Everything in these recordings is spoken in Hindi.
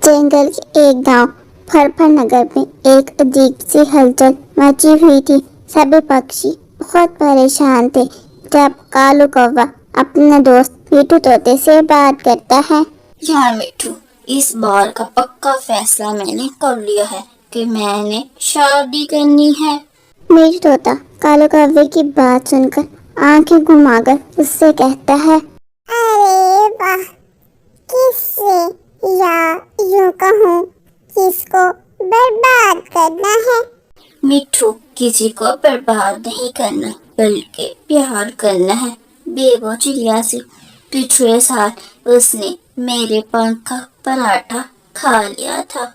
जंगल के एक गांव फरफर नगर में एक अजीब सी हलचल मची हुई थी। सभी पक्षी बहुत परेशान थे जब कालू कौवा अपने दोस्त मिठू तोते से बात करता है। यार मिठू, इस बार का पक्का फैसला मैंने कर लिया है कि मैंने शादी करनी है। मिठू तोता कालू कौवे की बात सुनकर आंखें घुमाकर उससे कहता है, अरे वाह, किससे या यूं कहूँ किसको बर्बाद करना है? मिठू, किसी को बर्बाद नहीं करना बल्कि प्यार करना है। बेबो चिड़िया से पिछले साल उसने मेरे पंख का पराठा खा लिया था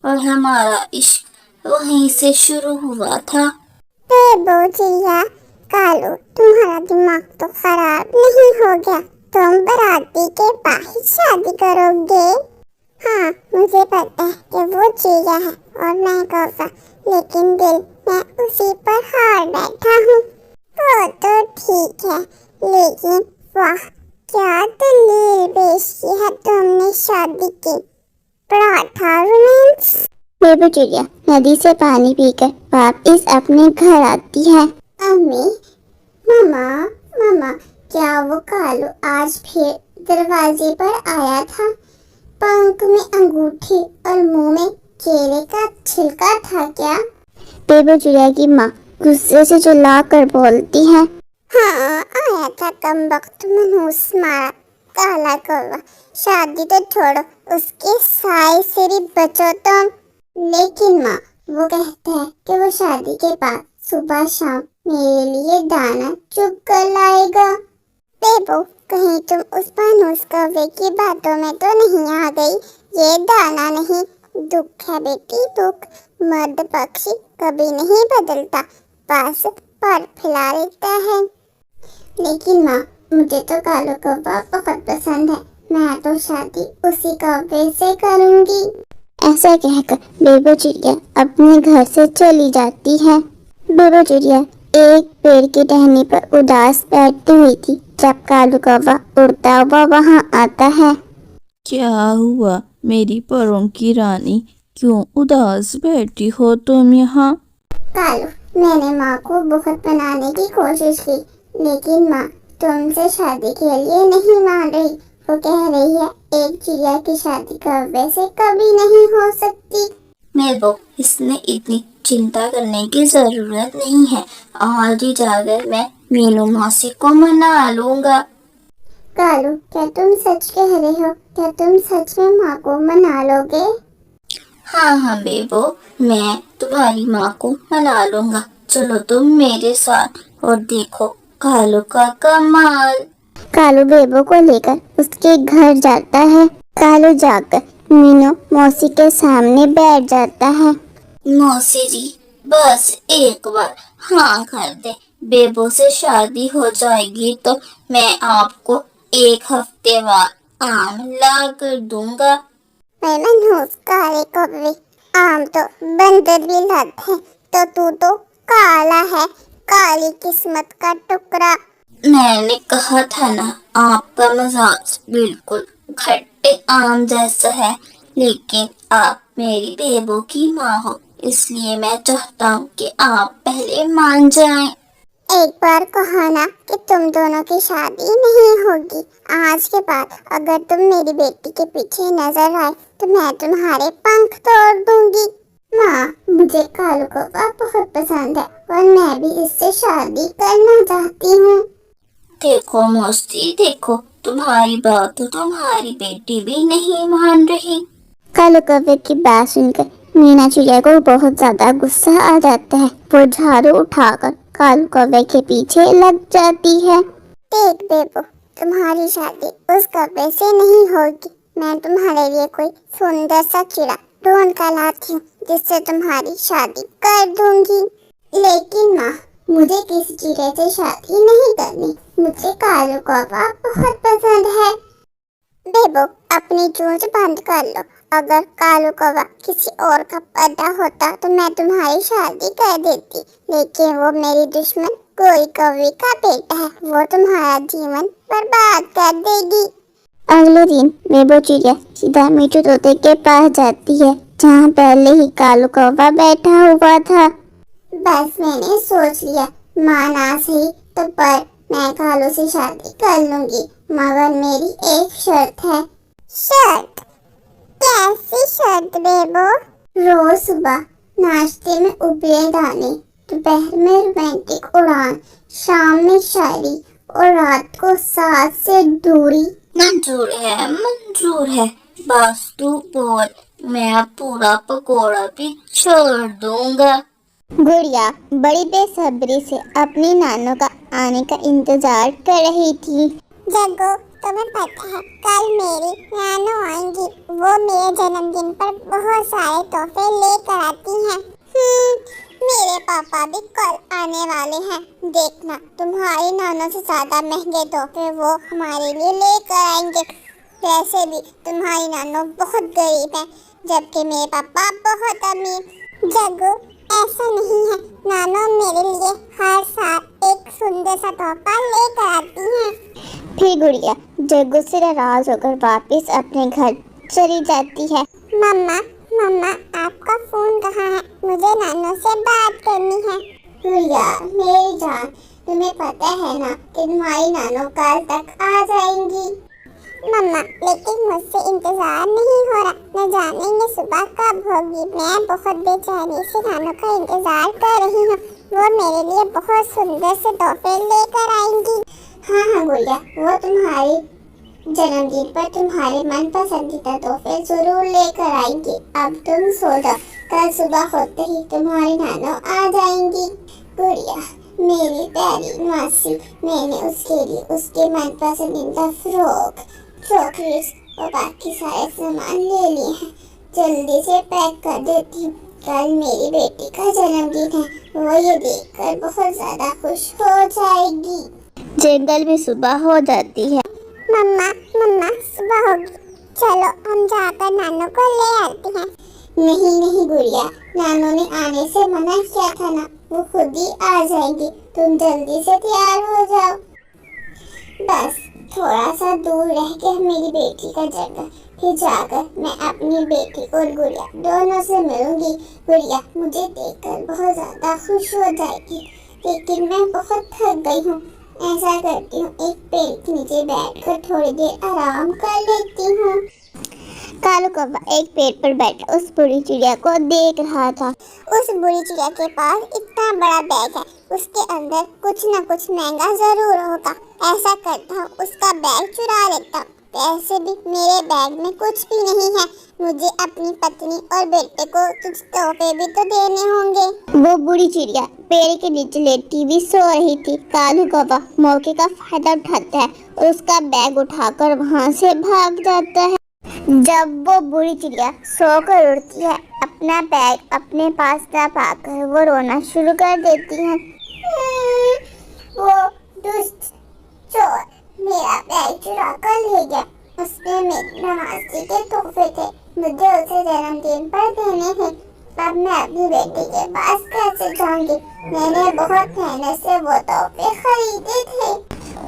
और हमारा इश्क वहीं से शुरू हुआ था। बेबो चिड़िया, कालू तुम्हारा दिमाग तो खराब नहीं हो गया? तुम बराती के बाहर शादी करोगे? हाँ, मुझे पता है कि वो चिड़िया है और मैं कौवा, लेकिन दिल में उसी पर हार बैठा हूँ। वो तो ठीक है, लेकिन वाह, क्या दलील पेश की है तुमने शादी की। पराठा रोमांस। बेबो चिड़िया नदी से पानी पीकर वापस अपने घर आती है। अम्मी, मम्मा, मम्मा, क्या वो कालू आज फिर दरवाजे पर आया था? पंख में अंगूठी और मुंह में केले का छिलका था क्या? बेबो चिड़िया की माँ गुस्से से चिल्लाकर बोलती है, हाँ, आया था कमबख्त मनहूस मारा काला कौवा। शादी तो छोड़ो, उसके साए से भी बचो तुम। लेकिन माँ, वो कहता है कि वो शादी के बाद सुबह शाम मेरे लिए दाना चुग कर लाएगा। बेबो, कहीं तुम उस मनहूस कौवे की बातों में तो नहीं आ गई? ये दाना नहीं, दुख है बेटी, दुख। मर्द पक्षी कभी नहीं बदलता, बस पर फैला लेता है। लेकिन माँ, मुझे तो कालू कौवा बहुत पसंद है। मैं तो शादी उसी कौवे से करूंगी। ऐसा कहकर बेबो चिड़िया अपने घर से चली जाती है। बेबो चिड़िया एक पेड़ की टहनी पर उदास बैठी हुई थी जब कालू कौवा उड़ता हुआ वहां आता है। क्या हुआ मेरी परों की रानी, क्यों उदास बैठी हो तुम यहाँ? कालू, मैंने माँ को बहुत मनाने की कोशिश की, लेकिन माँ तुमसे शादी के लिए नहीं मान रही। वो कह रही है एक चिड़िया की शादी कौवे से कभी नहीं हो सकती। बेबो, इसमें इतनी चिंता करने की जरूरत नहीं है। आज ही जाकर मैं मीनू मौसी को मना लूंगा। कालू, क्या तुम सच कह रहे हो? क्या तुम सच में माँ को मना लोगे? हाँ हाँ बेबो, मैं तुम्हारी माँ को मना लूंगा। चलो तुम मेरे साथ और देखो कालू का कमाल। कालू बेबो को लेकर उसके घर जाता है। कालू जाकर मीनू मौसी के सामने बैठ जाता है। मौसी जी, बस एक बार हाँ कर दे। बेबो से शादी हो जाएगी तो मैं आपको एक हफ्ते बाद आम ला कर दूंगा। मैं मनहूस काले कौवे, आम तो बंदर भी लाते हैं, तो तू तो काला है, काली किस्मत का टुकड़ा। मैंने कहा था ना, आपका मजाज बिल्कुल खट्टे आम जैसा है, लेकिन आप मेरी बेबो की माँ हो, इसलिए मैं चाहता हूँ कि आप पहले मान जाएं। एक बार कहो ना कि तुम दोनों की शादी नहीं होगी। आज के बाद अगर तुम मेरी बेटी के पीछे नजर आए तो मैं तुम्हारे पंख तोड़ दूंगी। माँ, मुझे कालू कौवा बहुत पसंद है और मैं भी इससे शादी करना चाहती हूँ। देखो मौसी, देखो तुम्हारी बात तो तुम्हारी बेटी भी नहीं मान रही। कालू कौवे की बात सुनकर मीना चिड़िया को बहुत ज्यादा गुस्सा आ जाता है। वो झाड़ू उठाकर कालू कौवे के पीछे लग जाती है। देख बेबो, तुम्हारी शादी उस कौवे से नहीं होगी। मैं तुम्हारे लिए कोई सुंदर सा चिड़ा ढूंढ कर लाती हूँ जिससे तुम्हारी शादी कर दूंगी। लेकिन माँ, मुझे किसी चिड़े से शादी नहीं करनी। मुझे कालू कौवा बहुत पसंद है। बेबो, अपनी चोंच बंद कर लो। अगर कालू कौवा किसी और का पैदा होता तो मैं तुम्हारी शादी कर देती, लेकिन वो मेरी दुश्मन कोई कौवे का बेटा है, वो तुम्हारा जीवन बर्बाद कर देगी। अगले दिन बेबो चिड़िया सीधा मीठू तोते के पास जाती है, जहाँ पहले ही कालू कौवा बैठा हुआ था। बस मैंने सोच लिया, माँ ना सही तो पर मैं कालू से शादी कर लूंगी, मगर मेरी एक शर्त है। शर्त? कैसी शर्त बेबो? रोज सुबह नाश्ते में उबले दाने, दोपहर में रोमांटिक उड़ान, शाम में शायरी और रात को साथ से दूरी। मंजूर है, बस तू बोल, मैं पूरा पकोड़ा भी छोड़ दूंगा। गुड़िया बड़ी बेसब्री से अपनी नानों का आने का इंतजार कर रही थी। जग्गू, तुम्हें पता है कल मेरी नानू आएंगी, वो मेरे जन्मदिन पर बहुत सारे तोहफे लेकर आती हैं। मेरे पापा भी कल आने वाले हैं, देखना तुम्हारी नानों से ज्यादा महंगे तोहफे वो हमारे लिए लेकर आएंगे। वैसे भी तुम्हारी नानू बहुत गरीब है, जबकि मेरे पापा बहुत अमीर। जग्गू, ऐसा नहीं है, नानू मेरे लिए हर साल एक सुंदर सा तोहफा लेकर आती हैं। फिर गुड़िया जग्गू से नाराज होकर वापस अपने घर चली जाती है। मम्मा मम्मा, आपका फोन कहाँ है? मुझे नानू से बात करनी है। गुड़िया मेरी जान, तुम्हें पता है ना कि तुम्हारी नानू कल तक आ जाएंगी। मम्मा, लेकिन मुझसे इंतजार नहीं हो रहा, न जाने ये सुबह कब होगी। मैं बहुत बेचैनी से नानू का इंतजार कर रही हूँ, वो मेरे लिए बहुत सुंदर से तोहफे लेकर आएंगी। हाँ गुड़िया, वो तुम्हारी जन्मदिन पर तुम्हारे मन पसंदीदा तोहफे जरूर लेकर आएंगी। अब तुम सो जाओ, कल सुबह होते ही तुम्हारी नानू आ जाएंगी। गुड़िया मेरी प्यारी मासी, मैंने उसके लिए उसके मन पसंदीदा फ्रॉक, चॉकलेट्स और बाकी सारे सामान ले लिए हैं, जल्दी से पैक कर देती हूँ। कल मेरी बेटी का जन्मदिन है, वो ये देखकर बहुत ज्यादा खुश हो जाएगी। जंगल में सुबह हो जाती है। मम्मा मम्मा, सुबह होगी, चलो हम जाकर नानू को ले आते हैं। नहीं गुड़िया, नानू ने आने से मना किया था ना, वो खुद ही आ जाएंगी, तुम जल्दी से तैयार हो जाओ। बस थोड़ा सा दूर रह के मेरी बेटी का जगह, फिर जाकर मैं अपनी बेटी और गुड़िया दोनों से मिलूंगी। गुड़िया मुझे देखकर बहुत ज्यादा खुश हो जाएगी, लेकिन मैं बहुत थक गई हूँ। ऐसा करती हूँ, एक पेड़ के नीचे बैठकर थोड़ी देर आराम कर लेती हूँ। कालू कौवा एक पेड़ पर बैठा उस बुरी चिड़िया को देख रहा था। उस बुरी चिड़िया के पास इतना बड़ा बैग है, उसके अंदर कुछ न कुछ महंगा जरूर होगा। ऐसा करता हूँ, उसका बैग चुरा लेता हूँ। वैसे भी मेरे बैग में कुछ भी नहीं है, मुझे अपनी पत्नी और बेटे को कुछ तोहफे भी तो देने होंगे। वो बुरी चिड़िया पेड़ के नीचे लेटी हुई सो रही थी। कालू कौवा मौके का फायदा उठाता है और उसका बैग उठाकर वहाँ से भाग जाता है। जब वो बुरी चिड़िया सोकर उठती है, अपना बैग अपने पास ना पाकर वो रोना शुरू कर देती है। वो दुष्ट चोर मेरा बैग चुरा कर ले गया, उसमें मेरी नवासी के तोहफे थे, मुझे उसे जन्मदिन पर देने थे। अब मैं अपनी बेटी के पास कैसे जाऊंगी? मैंने बहुत मेहनत से वो तोहफे खरीदे थे।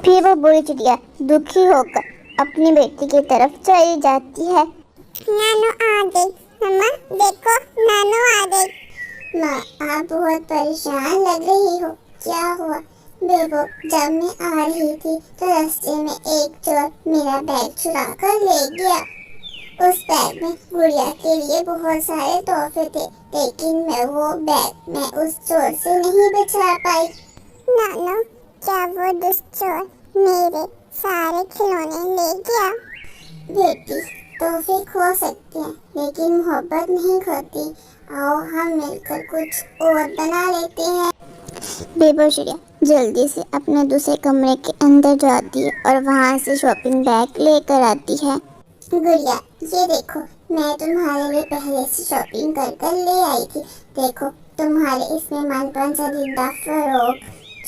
फिर वो बुरी चिड़िया दुखी होकर अपनी बेटी की तरफ चली जाती है। नानू आ गई, मम्मा देखो नानू आ गई। माँ आप बहुत परेशान लग रही हो, क्या हुआ? बेबो, जब मैं आ रही थी तो रास्ते में एक चोर मेरा बैग चुरा कर ले गया। उस बैग में गुड़िया के लिए बहुत सारे तोहफे थे, लेकिन मैं उस चोर से नहीं बचा पाई। नानू, क्या वो दुष्ट चोर मेरे सारे खिलौने ले गया? बेटी, तोहफे खो सकते हैं, लेकिन मोहब्बत नहीं खोती। आओ हम मिलकर कुछ और बना लेते हैं। बेबो चिड़िया जल्दी से अपने दूसरे कमरे के अंदर जाती है और वहाँ से शॉपिंग बैग लेकर आती है। गुड़िया ये देखो, मैं तुम्हारे लिए पहले से शॉपिंग कर ले आई थी। देखो तुम्हारे इसमें मनपसंदीदा फ्रॉक,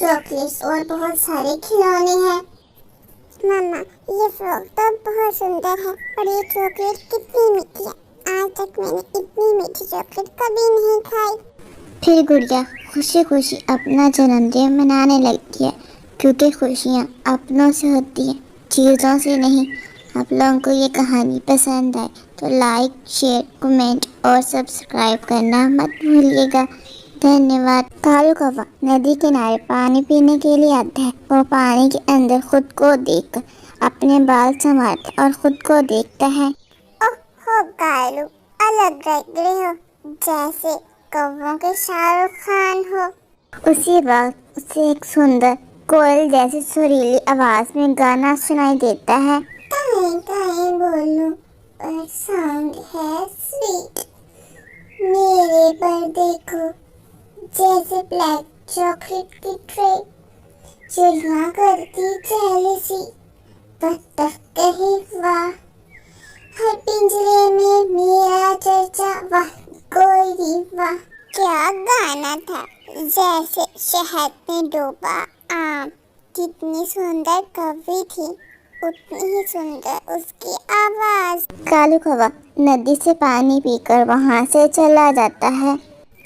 चॉकलेट्स और बहुत सारे खिलौने हैं। मामा ये फ्रॉक तो बहुत सुंदर है और ये चॉकलेट कितनी मीठी है, आज तक मैंने इतनी मीठी चॉकलेट कभी नहीं खाई। फिर गुड़िया खुशी खुशी अपना जन्मदिन मनाने लगती है, क्योंकि खुशियाँ अपनों से होती हैं, चीज़ों से नहीं। आप लोगों को ये कहानी पसंद आए तो लाइक, शेयर, कमेंट और सब्सक्राइब करना मत भूलिएगा। धन्यवाद। कालू कौवा नदी किनारे पानी पीने के लिए आता है। वो पानी के अंदर खुद को देखकर अपने बाल संवारता और खुद को देखता है। ओह कालू, अलग लग रहे हो, जैसे कौवों के शाहरुख खान हो। उसी वक्त उसे एक सुंदर कोयल जैसी सुरीली आवाज में गाना सुनाई देता है। काहे काहे बोलूं, पर साउंड है स्वीट। मेरे पर देखो, जैसे ब्लैक चॉकलेट की ट्रे। चिड़िया करती जेलसी, बत्तख कहे वाह। हर पिंजरे में मेरा चर्चा, वाह कोयली वाह। क्या गाना था, जैसे शहद में डूबा आम। जितनी सुंदर कवि थी, उतनी ही सुंदर उसकी आवाज। कालू कौवा नदी से पानी पीकर वहां से चला जाता है।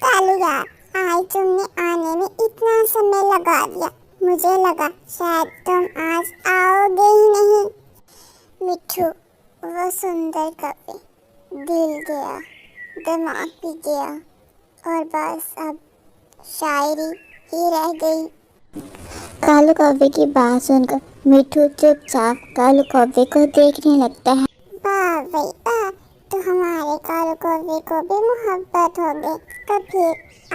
कालू यार, आज तुमने आने में इतना समय लगा दिया, मुझे लगा शायद तुम आज आओगे ही नहीं। मिठू, वो सुंदर कवि, दिल गया, दिमाग भी गया, और बस अब शायरी ही रह गई। कालू कौवे की बात सुनकर मिठू चुपचाप कालू कौवे को देखने लगता है। वाह भाई वाह, तो हमारे कालू कौवे को भी मोहब्बत हो गई। कभी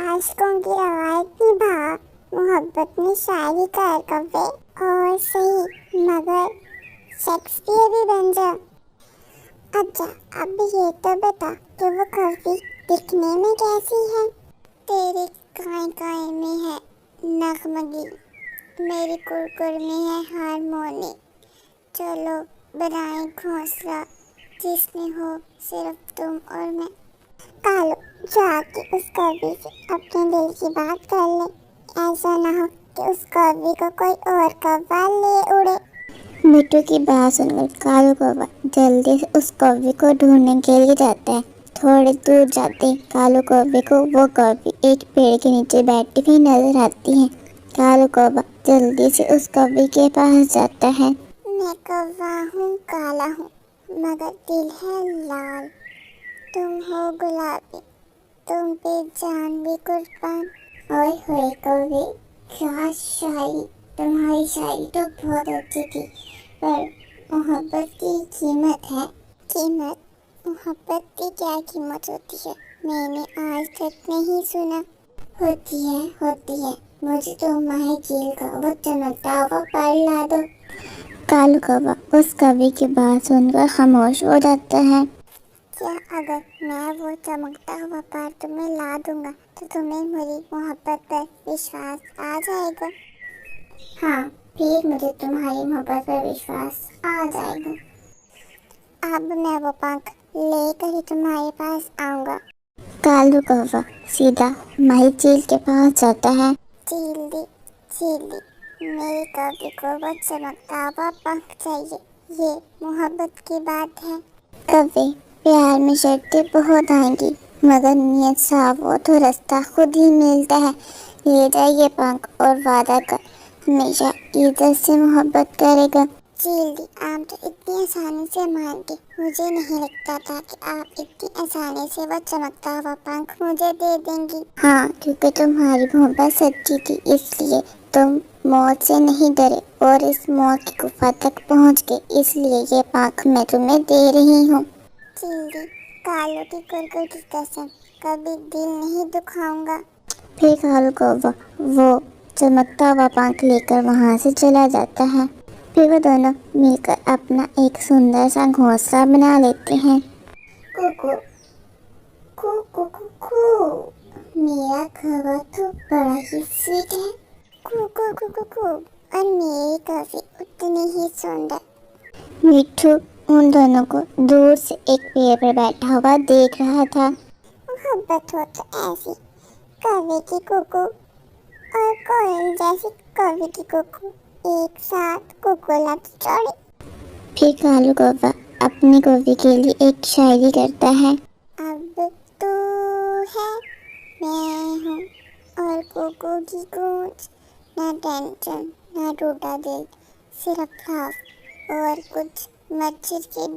आशिकों की रवायत निभा, मोहब्बत में शायरी कर कौवे। और सही, मगर शेक्सपियर भी बन जा। अच्छा, अब ये तो बता कि वो कवि दिखने में कैसी है। तेरी काय काय में है नगमगी, मेरी कुरकुर में है हारमोनी। चलो बनाए घोंसला, जिसमें हो सिर्फ तुम और मैं। कालू, जाके उस कवि से अपने दिल की बात कर ले। ऐसा ना हो कि उस कवि को कोई और कौवा ले उड़े। मिठू की बात सुनकर कालू कौवा जल्दी से उस कौवे को ढूंढने के लिए जाता है। थोड़े दूर जाते ही कालू कौवे को वो कौवी एक पेड़ के नीचे बैठी हुई नजर आती है। कालू कौवा जल्दी से उस कौवे के पास जाता है। मैं कौवा हूँ, काला हूँ, मगर दिल है लाल। तुम हो गुलाबी, तुम पे जान भी कुर्बान। ओए होए कौवे, क्या शायरी, तुम्हारी शायरी तो बहुत अच्छी थी, पर मोहब्बत की कीमत है। कीमत? मोहब्बत की क्या कीमत होती है, मैंने आज तक नहीं सुना। होती है, मुझे तो माही झील का वो चमकता हुआ पढ़ ला दो। कालू कौवा उस कवि की बात सुनकर खामोश हो जाता है। क्या अगर मैं वो चमकता हुआ पार तुम्हें ला दूंगा तो तुम्हें मेरी मोहब्बत पर विश्वास आ जाएगा? हाँ, फिर मुझे तुम्हारी मोहब्बत पर विश्वास आ जाएगा। अब मैं वो पंख लेकर ही तुम्हारे पास आऊंगा। कालू कौवा सीधा माही झील के पास जाता है। झील दी, मेरे कवि को वो चमकता हुआ पंख चाहिए। ये मोहब्बत की बात है। कवि, प्यार में शर्तें बहुत आएंगी, मगर नियत साफ हो तो रास्ता खुद ही मिलता है। ले जाइए पंख और वादा कर हमेशा इज्जत से मोहब्बत करेगा। झील, आप तो इतनी आसानी से मान गए। मुझे नहीं लगता था कि आप इतनी आसानी से वो चमकता हुआ पंख मुझे दे देंगी। हाँ, क्योंकि तुम्हारी मोहब्बत सच्ची थी, इसलिए तुम मौत से नहीं डरे और इस मौत की गुफा तक पहुँच गए, इसलिए ये पंख मैं तुम्हें दे रही हूँ। झील, कालू की कुरकुर की कसम, कभी दिल नहीं दुखाऊंगा। फिर कालू कौवा वो चमकता हुआ पंख लेकर वहाँ से चला जाता है। फिर वो दोनों मिलकर अपना एक सुंदर सा घोंसला बना लेते हैं। कुकू कुकू कुकू, मेरा कौवा तो बड़ा ही स्वीट है। कुकू कुकू कुकू, और मेरी कौवी उतनी ही सुंदर। मिठू उन दोनों को दूर से एक पेड़ पर बैठा हुआ देख रहा था। मोहब्बत हो तो ऐसी, कौवे की कुकू और कोयल जैसी कौवे की कुकू एक साथ कुकुला चढ़े। फिर कालू कौवा अपनी कौवी के लिए एक शायरी करता है। अब तू है, मैं हूँ, और कुकू की गूंज। ना टेंशन, ना टूटा दिल, सिर्फ लव और कुछ मच्छर के